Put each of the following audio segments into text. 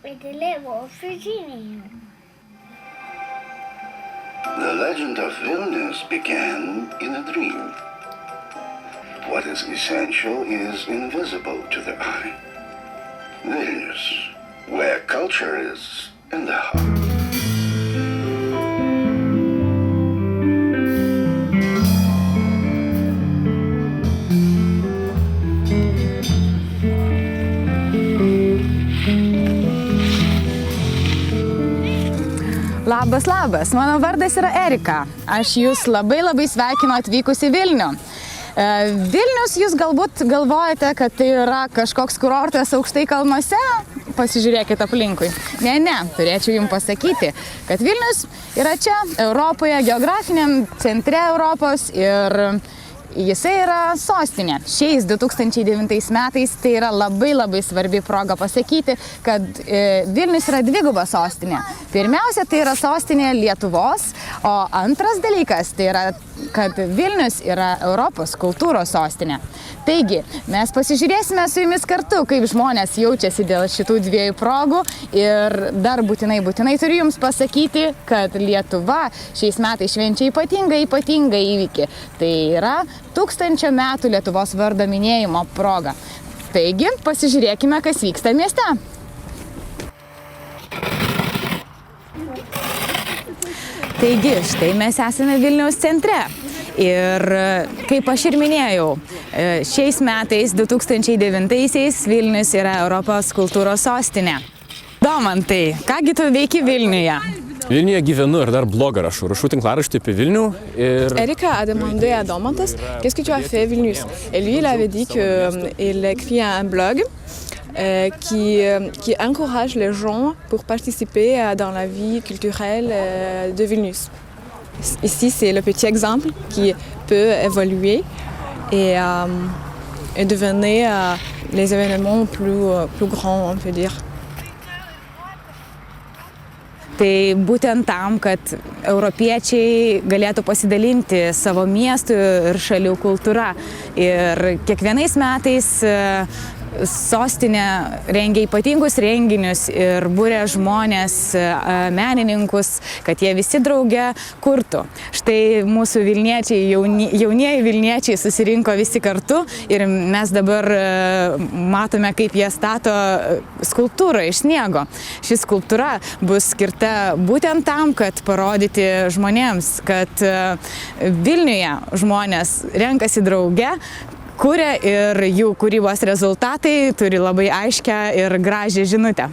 where they live of Virginia. The legend of Vilnius began in a dream. What is essential is invisible to the eye. Vilnius, where culture is in the heart. Labas, labas. Mano vardas yra Erika. Aš jūs labai sveikinu atvykus į Vilnių. Vilnius, jūs galbūt galvojate, kad tai yra kažkoks kurortas aukštai kalnuose? Pasižiūrėkite aplinkui. Ne, turėčiau jums pasakyti, kad Vilnius yra čia, Europoje, geografiniam centre Europos ir jisai yra sostinė. Šiais 2009 metais tai yra labai svarbi proga pasakyti, kad Vilnius yra dviguba sostinė. Pirmiausia, tai yra sostinė Lietuvos, o antras dalykas tai yra, kad Vilnius yra Europos kultūros sostinė. Taigi, mes pasižiūrėsime su jumis kartu, kaip žmonės jaučiasi dėl šitų dviejų progų ir dar būtinai turiu jums pasakyti, kad Lietuva šiais metais švenčia ypatingą įvykį. Tai yra 1000 metų Lietuvos vardo minėjimo proga. Taigi, pasižiūrėkime, kas vyksta mieste. Taigi, štai mes esame Vilniaus centre. Ir kaip aš ir minėjau, šiais metais, 2009-aisiais, Vilnius yra Europos kultūros sostinė. Domantai, kągi tu veiki Vilniuje? Vilniuje gyvenu ir dar blogą rašau tinklaraštį apie Vilnių ir... Erika a demandé à Domantas qu'est-ce que tu as fait Vilnius. Et lui, il avait dit qu'il écrit un blog qui encourage les gens pour participer dans la vie culturelle de Vilnius. Ici, c'est le petit exemple qui peut évoluer et devenir les événements plus grands, on peut dire. Tai būtent tam, kad europiečiai galėtų pasidalinti savo miestų ir šalių kultūra. Ir kiekvienais metais sostinė rengia ypatingus renginius ir būrė žmonės, menininkus, kad jie visi drauge kurtų. Štai mūsų Vilniečiai, jaunieji Vilniečiai susirinko visi kartu ir mes dabar matome, kaip jie stato skulptūrą iš sniego. Ši skulptūra bus skirta būtent tam, kad parodyti žmonėms, kad Vilniuje žmonės renkasi drauge, kuria ir jų kūrybos rezultatai turi labai aiškią ir gražią žinutę.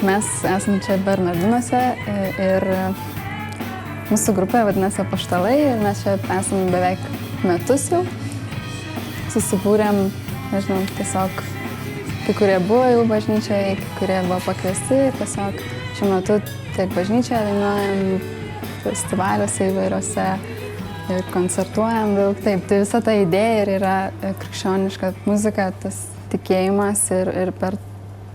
Mes esame čia Bernardinuose ir mūsų grupė vadinasi Apaštalai ir mes čia esame beveik metus jau. Susibūrėm, nežinau, tiesiog kai kurie buvo jau bažnyčioje, kai kurie buvo pakviesti. Tiesiog šiuo metu tiek bažnyčioje dainuojam, festivaliuose įvairiuose ir koncertuojam daug. Taip, tai visa ta idėja ir yra krikščioniška muzika, tas tikėjimas ir per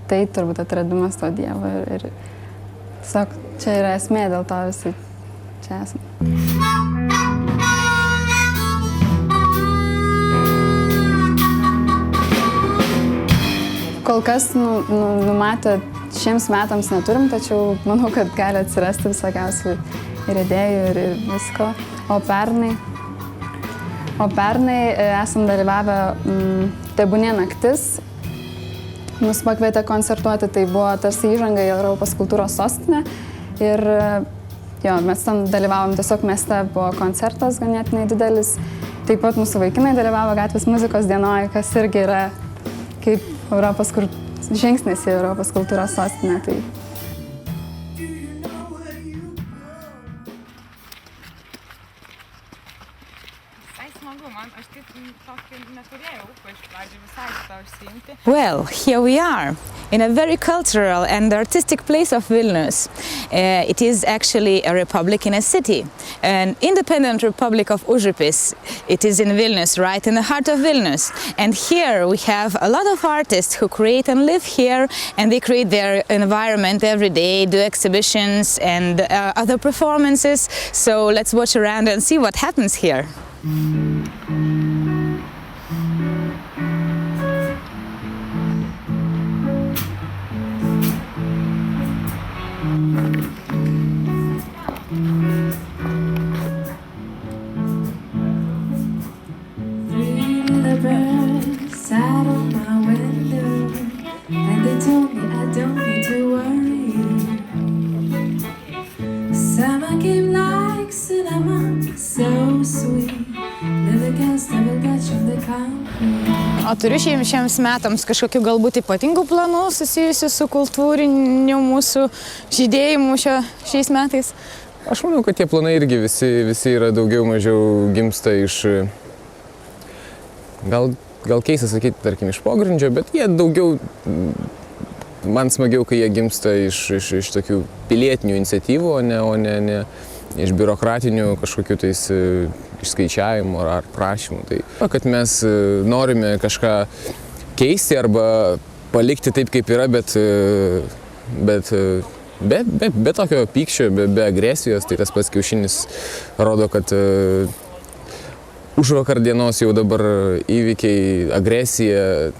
tai turbūt atradimas to Dievo ir tiesiog čia yra esmė, dėl to visi čia esame. Kol kas numatę šiems metams neturim, tačiau manau, kad gali atsirasti visokiausių ir idėjų ir visko. O pernai esam dalyvavę Tebūnie naktis. Mus pakvietė koncertuoti, tai buvo tarsi įžanga į Europos kultūros sostinę ir mes ten dalyvavom, tiesiog mieste buvo koncertas ganėtinai didelis. Taip pat mūsų vaikinai dalyvavo gatvės muzikos dienoje, kas irgi yra kaip žingsnis į Europos kultūros sostinę. Tai Smagu, Well, here we are in a very cultural and artistic place of Vilnius. It is actually a republic in a city, an independent republic of Užupis. It is in Vilnius, right in the heart of Vilnius. And here we have a lot of artists who create and live here, and they create their environment every day, do exhibitions and other performances. So let's watch around and see what happens here. Sat on my window, and they told me I don't need to worry. Summer came like cinnamon, so sweet. Never guessed I would touch on the concrete. O turiu šiems metams kažkokių galbūt ypatingų planų susijusių su kultūriniu mūsų žydėjimu šiais metais? Aš manau, kad tie planai irgi visi yra daugiau mažiau gimsta iš, gal keista sakyti, tarkim, iš pogrindžio, bet jie daugiau, man smagiau, kai jie gimsta iš tokių pilietinių iniciatyvų, o ne iš biurokratinių kažkokių tais išskaičiavimų ar prašymų. Tai, kad mes norime kažką keisti arba palikti taip, kaip yra, be tokio pykčio, be agresijos, tai tas pats kiaušinis rodo, kad už vakar dienos jau dabar įvykiai, agresija,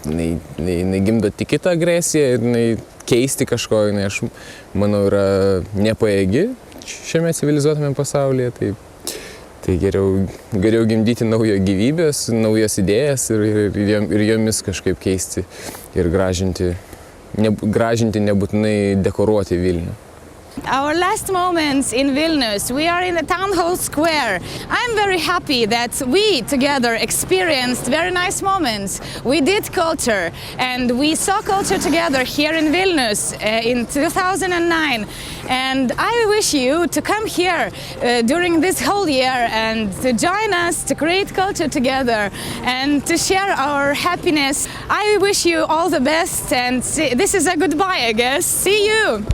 jinai gimdo tik kitą agresiją ir jinai keisti kažko, aš manau, yra nepajėgi šiame civilizuotame pasaulyje. Tai geriau gimdyti naują gyvybės, naujas idėjas ir jomis kažkaip keisti ir gražinti, nebūtinai dekoruoti Vilnių. Our last moments in Vilnius, we are in the town hall square. I'm very happy that we together experienced very nice moments. We did culture and we saw culture together here in Vilnius in 2009. And I wish you to come here during this whole year and to join us to create culture together and to share our happiness. I wish you all the best, and this is a goodbye, I guess. See you!